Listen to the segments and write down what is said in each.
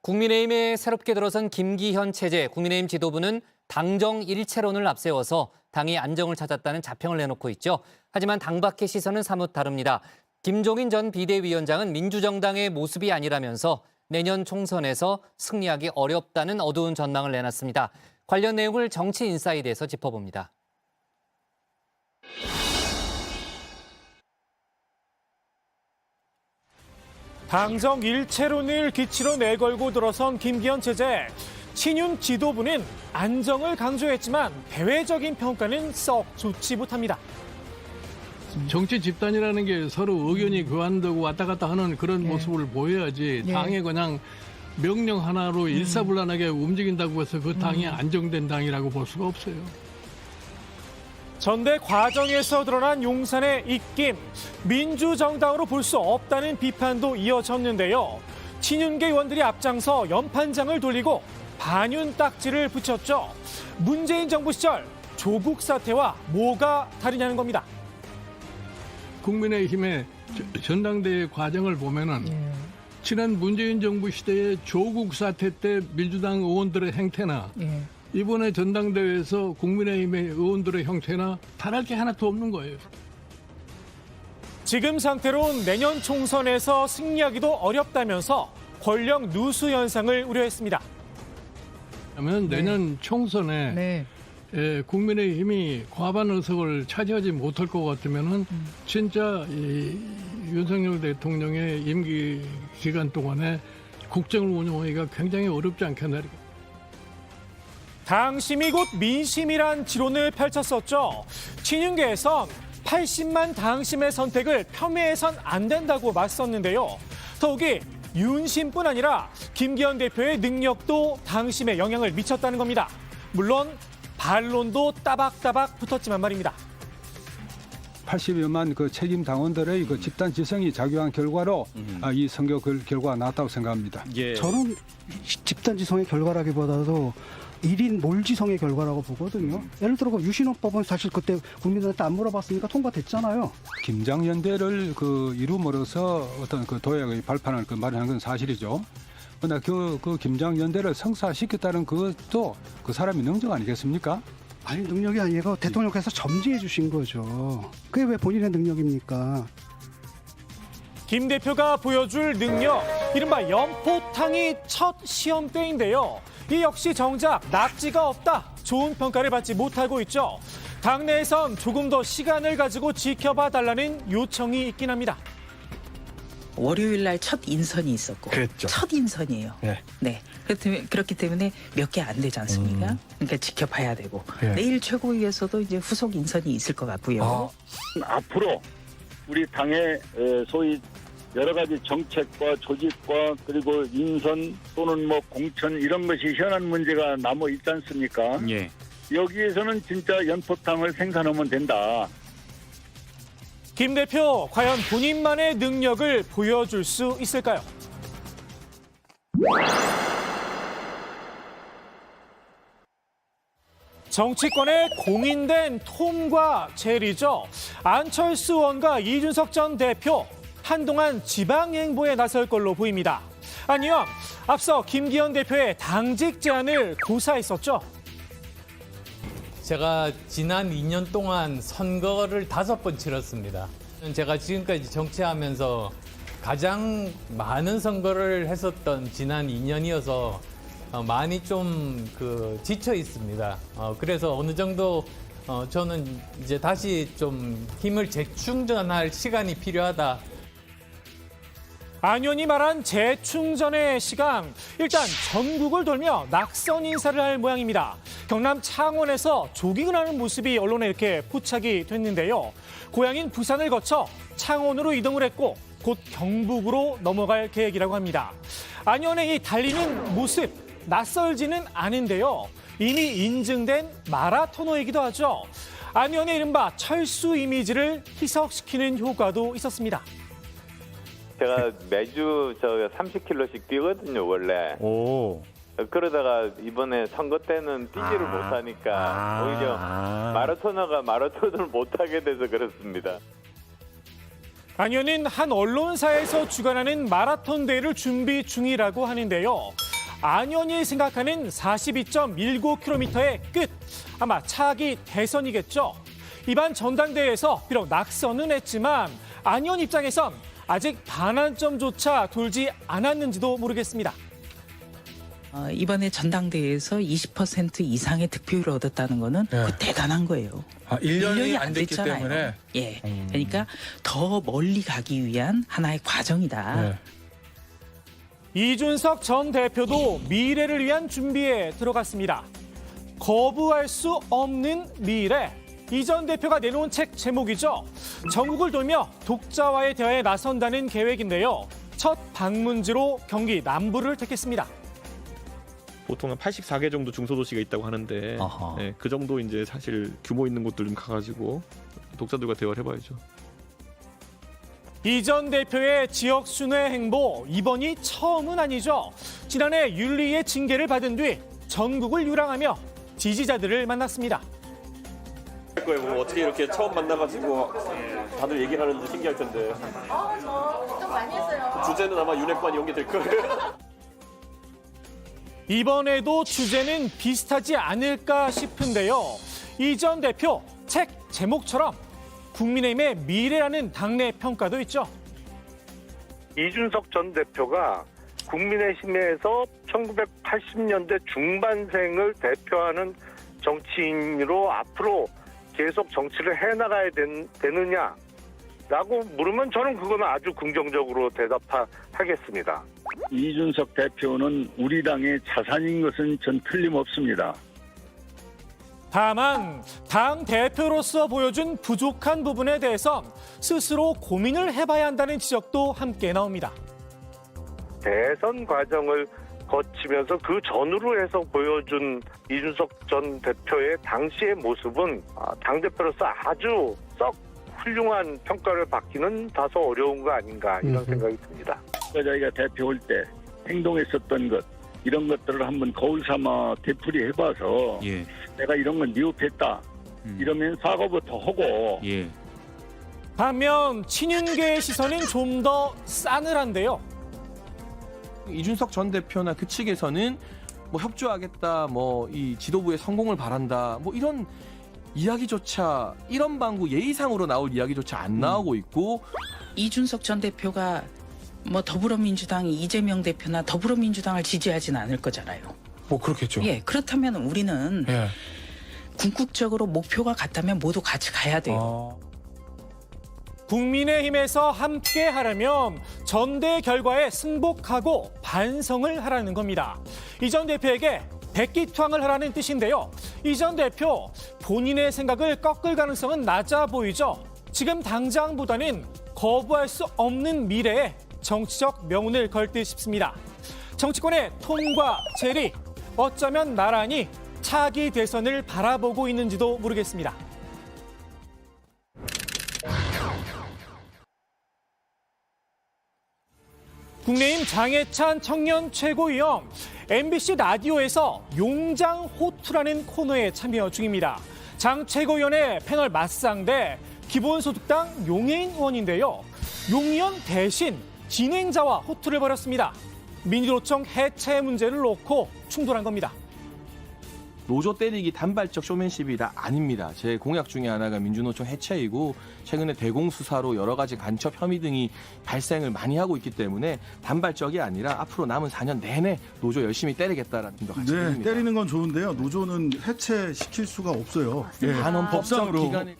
국민의힘에 새롭게 들어선 김기현 체제, 국민의힘 지도부는 당정 일체론을 앞세워서 당이 안정을 찾았다는 자평을 내놓고 있죠. 하지만 당 밖의 시선은 사뭇 다릅니다. 김종인 전 비대위원장은 민주정당의 모습이 아니라면서 내년 총선에서 승리하기 어렵다는 어두운 전망을 내놨습니다. 관련 내용을 정치인사이드에서 짚어봅니다. 당정 일체론을 기치로 내걸고 들어선 김기현 체제. 친윤 지도부는 안정을 강조했지만 대외적인 평가는 썩 좋지 못합니다. 정치 집단이라는 게 서로 의견이 교환되고 왔다 갔다 하는 그런 모습을 보여야지 당에 그냥 명령 하나로 일사불란하게 움직인다고 해서 그 당이 안정된 당이라고 볼 수가 없어요. 전대 과정에서 드러난 용산의 입김, 민주정당으로 볼 수 없다는 비판도 이어졌는데요. 친윤계 의원들이 앞장서 연판장을 돌리고 반윤 딱지를 붙였죠. 문재인 정부 시절 조국 사태와 뭐가 다르냐는 겁니다. 국민의힘의 전당대회 과정을 보면은 지난 문재인 정부 시대의 조국 사태 때 민주당 의원들의 행태나 이번에 전당대회에서 국민의힘의 의원들의 형태나 다를 게 하나도 없는 거예요. 지금 상태로는 내년 총선에서 승리하기도 어렵다면서 권력 누수 현상을 우려했습니다. 그러면 내년 총선에 국민의힘이 과반 의석을 차지하지 못할 것 같으면은 진짜 이 윤석열 대통령의 임기 기간 동안에 국정을 운영하기가 굉장히 어렵지 않겠나. 당심이 곧 민심이란 지론을 펼쳤었죠. 친윤계에선 80만 당심의 선택을 폄훼해선 안 된다고 맞섰는데요. 더욱이 윤심뿐 아니라 김기현 대표의 능력도 당심에 영향을 미쳤다는 겁니다. 물론 반론도 따박따박 붙었지만 말입니다. 80여만 그 책임 당원들의 그 집단 지성이 작용한 결과로 이 선거 결과가 나왔다고 생각합니다. 저는 집단 지성의 결과라기보다도 1인 몰지성의 결과라고 보거든요. 예를 들어 유신헌법은 사실 그때 국민들한테 안 물어봤으니까 통과됐잖아요. 김장연대를 그 이름으로서 어떤 그 도약의 발판을 마련한 건 사실이죠. 그러나 그 김장연대를 성사시켰다는 그것도 그 사람의 능력 아니겠습니까? 아니 능력이 아니고 대통령께서 점지해 주신 거죠. 그게 왜 본인의 능력입니까? 김 대표가 보여줄 능력, 이른바 연포탕이 첫 시험대인데요. 이 역시 정작 낙지가 없다, 좋은 평가를 받지 못하고 있죠. 당내에선 조금 더 시간을 가지고 지켜봐 달라는 요청이 있긴 합니다. 월요일 날 첫 인선이 있었고 그랬죠. 첫 인선이에요. 네. 그렇기 때문에 몇 개 안 되지 않습니까? 그러니까 지켜봐야 되고 내일 최고위에서도 이제 후속 인선이 있을 것 같고요. 앞으로 우리 당의 소위 여러 가지 정책과 조직과 그리고 인선 또는 뭐 공천 이런 것이 현안 문제가 남아 있지 않습니까? 여기에서는 진짜 연포탕을 생산하면 된다. 김 대표, 과연 본인만의 능력을 보여줄 수 있을까요? 정치권에 공인된 톰과 제리죠. 안철수 의원과 이준석 전 대표, 한동안 지방 행보에 나설 걸로 보입니다. 아니요, 앞서 김기현 대표의 당직 제안을 고사했었죠. 제가 지난 2년 동안 선거를 5번 치렀습니다. 제가 지금까지 정치하면서 가장 많은 선거를 했었던 지난 2년이어서 많이 좀 지쳐 있습니다. 그래서 어느 정도 저는 이제 다시 좀 힘을 재충전할 시간이 필요하다. 안 의원이 말한 재충전의 시간, 일단 전국을 돌며 낙선 인사를 할 모양입니다. 경남 창원에서 조깅을 하는 모습이 언론에 이렇게 포착이 됐는데요. 고향인 부산을 거쳐 창원으로 이동을 했고 곧 경북으로 넘어갈 계획이라고 합니다. 안 의원의 이 달리는 모습, 낯설지는 않은데요. 이미 인증된 마라토너이기도 하죠. 안 의원의 이른바 철수 이미지를 희석시키는 효과도 있었습니다. 제가 매주 30km씩 뛰거든요, 원래. 그러다가 이번에 선거 때는 뛰지를 못하니까 오히려 마라토너가 마라톤을 못하게 돼서 그렇습니다. 안 의원은 한 언론사에서 주관하는 마라톤 대회를 준비 중이라고 하는데요. 안현이 생각하는 42.19km의 끝. 아마 차기 대선이겠죠. 이번 전당대회에서 비록 낙선은 했지만 안현 입장에선 아직 반환점조차 돌지 않았는지도 모르겠습니다. 이번에 전당대회에서 20% 이상의 득표율을 얻었다는 거는 그거 대단한 거예요. 1년이 안 됐기 됐잖아요. 때문에. 예, 그러니까 더 멀리 가기 위한 하나의 과정이다. 네. 이준석 전 대표도 미래를 위한 준비에 들어갔습니다. 거부할 수 없는 미래. 이 전 대표가 내놓은 책 제목이죠. 전국을 돌며 독자와의 대화에 나선다는 계획인데요. 첫 방문지로 경기 남부를 택했습니다. 보통 한 84개 정도 중소도시가 있다고 하는데 네, 그 정도 이제 사실 규모 있는 곳들 좀 가가지고 독자들과 대화를 해봐야죠. 이 전 대표의 지역 순회 행보 이번이 처음은 아니죠. 지난해 윤리의 징계를 받은 뒤 전국을 유랑하며 지지자들을 만났습니다. 뭐 어떻게 이렇게 처음 만나가지고 다들 얘기를 하는지 신기할 텐데. 저 걱정 많이 했어요. 주제는 아마 윤핵관이 연계될 거예요. 이번에도 주제는 비슷하지 않을까 싶은데요. 이 전 대표 책 제목처럼 국민의힘의 미래라는 당내 평가도 있죠. 이준석 전 대표가 국민의힘에서 1980년대 중반생을 대표하는 정치인으로 앞으로 계속 정치를 해나가야 되느냐라고 물으면 저는 그거는 아주 긍정적으로 대답하겠습니다. 이준석 대표는 우리 당의 자산인 것은 전 틀림없습니다. 다만 당 대표로서 보여준 부족한 부분에 대해선 스스로 고민을 해봐야 한다는 지적도 함께 나옵니다. 대선 과정을 거치면서 그 전후로 해서 보여준 이준석 전 대표의 당시의 모습은 당대표로서 아주 썩 훌륭한 평가를 받기는 다소 어려운 거 아닌가 이런 생각이 듭니다. 자기가 대표 올 때 행동했었던 것 이런 것들을 한번 거울 삼아 되풀이해봐서 내가 이런 건 미흡했다 이러면 사과부터 하고 반면 친윤계의 시선은 좀 더 싸늘한데요. 이준석 전 대표나 그 측에서는 뭐 협조하겠다, 뭐 이 지도부의 성공을 바란다, 뭐 이런 이야기조차 이런 방구 예의상으로 나올 이야기조차 안 나오고 있고 이준석 전 대표가 뭐 더불어민주당이 이재명 대표나 더불어민주당을 지지하진 않을 거잖아요. 뭐 그렇겠죠. 예, 그렇다면 우리는 궁극적으로 목표가 같다면 모두 같이 가야 돼요. 국민의힘에서 함께 하려면 전대 결과에 승복하고 반성을 하라는 겁니다. 이 전 대표에게 백기투항을 하라는 뜻인데요. 이 전 대표 본인의 생각을 꺾을 가능성은 낮아 보이죠. 지금 당장보다는 거부할 수 없는 미래에 정치적 명운을 걸 듯 싶습니다. 정치권의 톰과 제리, 어쩌면 나란히 차기 대선을 바라보고 있는지도 모르겠습니다. 국내힘 장해찬 청년 최고위원, MBC 라디오에서 용장호투라는 코너에 참여 중입니다. 장 최고위원의 패널 맞상대 기본소득당 용해인 의원인데요. 용 의원 대신 진행자와 호투를 벌였습니다. 민주노총 해체 문제를 놓고 충돌한 겁니다. 노조 때리기 단발적 쇼맨십이다 아닙니다. 제 공약 중에 하나가 민주노총 해체이고 최근에 대공수사로 여러 가지 간첩 혐의 등이 발생을 많이 하고 있기 때문에 단발적이 아니라 앞으로 남은 4년 내내 노조 열심히 때리겠다라는 점도 같이 드립니다. 때리는 건 좋은데요. 노조는 해체시킬 수가 없어요. 법적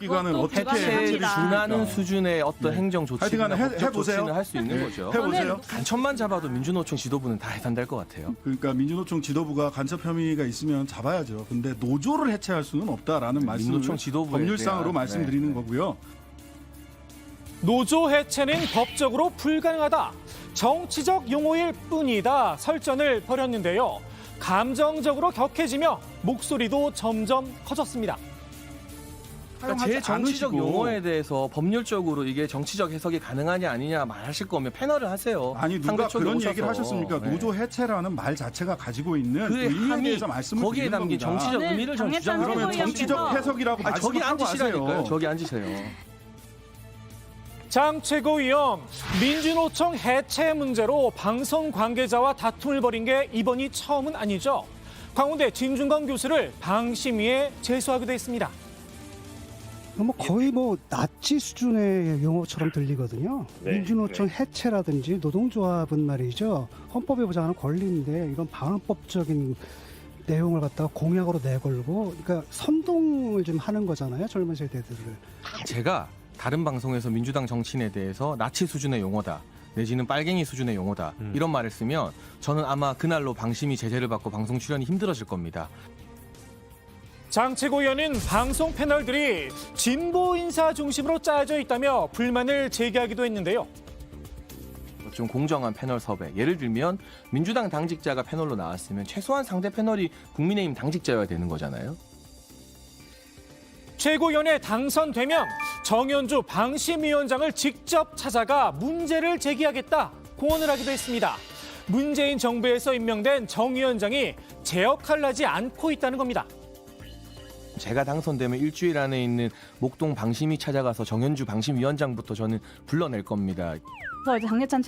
기관은 어떻게 해체를 준하는 수준의 어떤 행정 조치나 법적 해보세요. 조치는 할 수 있는 거죠. 해보세요. 간첩만 잡아도 민주노총 지도부는 다 해산될 것 같아요. 그러니까 민주노총 지도부가 간첩 혐의가 있으면 잡아야죠. 근데 노조를 해체할 수는 없다라는 말씀을 민주노총 지도부에 법률상으로 대한, 말씀드리는 거고요. 노조 해체는 법적으로 불가능하다. 정치적 용어일 뿐이다. 설전을 벌였는데요. 감정적으로 격해지며 목소리도 점점 커졌습니다. 그러니까 제 정치적 용어에 대해서 법률적으로 이게 정치적 해석이 가능하냐 아니냐 말하실 거면 패널을 하세요. 아니 누가 그런 얘기를 하셨습니까? 노조 해체라는 말 자체가 가지고 있는 그 의미에 대해서 말씀을 거기에 드리는 담긴 겁니다. 정치적 의미를 좀 주장하면 그러면 정치적 해석이라고 저기 말씀을 하고 앉으시라니까요. 하세요. 저기 앉으세요. 장 최고위원, 민주노총 해체 문제로 방송 관계자와 다툼을 벌인 게 이번이 처음은 아니죠. 광운대 진중권 교수를 방심위에 제소하기도 했습니다. 거의 나치 수준의 용어처럼 들리거든요. 민주노총 해체라든지 노동조합은 말이죠. 헌법에 보장하는 권리인데 이런 반헌법적인 내용을 갖다가 공약으로 내걸고, 그러니까 선동을 좀 하는 거잖아요. 젊은 세대들을. 제가 다른 방송에서 민주당 정치인에 대해서 나치 수준의 용어다, 내지는 빨갱이 수준의 용어다, 이런 말을 쓰면 저는 아마 그날로 방심위 제재를 받고 방송 출연이 힘들어질 겁니다. 장 최고위원은 방송 패널들이 진보 인사 중심으로 짜여져 있다며 불만을 제기하기도 했는데요. 좀 공정한 패널 섭외. 예를 들면 민주당 당직자가 패널로 나왔으면 최소한 상대 패널이 국민의힘 당직자여야 되는 거잖아요. 최고위원에 당선되면 정현주 방심위원장을 직접 찾아가 문제를 제기하겠다 공언을 하기도 했습니다. 문재인 정부에서 임명된 정 위원장이 제 역할을 하지 않고 있다는 겁니다. 제가 당선되면 일주일 안에 있는 목동 방심위 찾아가서 정현주 방심위원장부터 저는 불러낼 겁니다. 그래서 이제 장예찬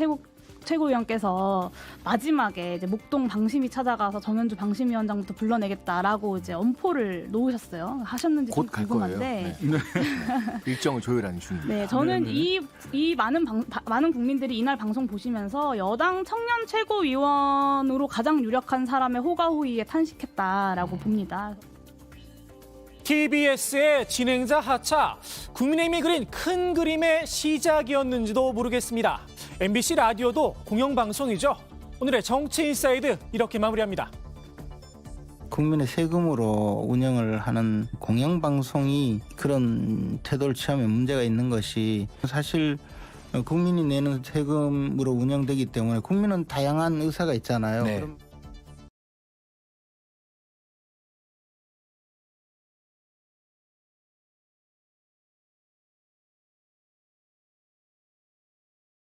최고위원께서 마지막에 이제 목동 방심위 찾아가서 정현주 방심위원장부터 불러내겠다라고 이제 엄포를 놓으셨어요. 하셨는지 좀 곧 갈 궁금한데. 거예요. 일정을 조율하는 중입니다. 네, 저는 이 많은 국민들이 이날 방송 보시면서 여당 청년 최고위원으로 가장 유력한 사람의 호가호위에 탄식했다라고 봅니다. TBS의 진행자 하차, 국민의힘이 그린 큰 그림의 시작이었는지도 모르겠습니다. MBC 라디오도 공영방송이죠. 오늘의 정치인사이드 이렇게 마무리합니다. 국민의 세금으로 운영을 하는 공영방송이 그런 태도를 취하면 문제가 있는 것이, 사실 국민이 내는 세금으로 운영되기 때문에 국민은 다양한 의사가 있잖아요. 그럼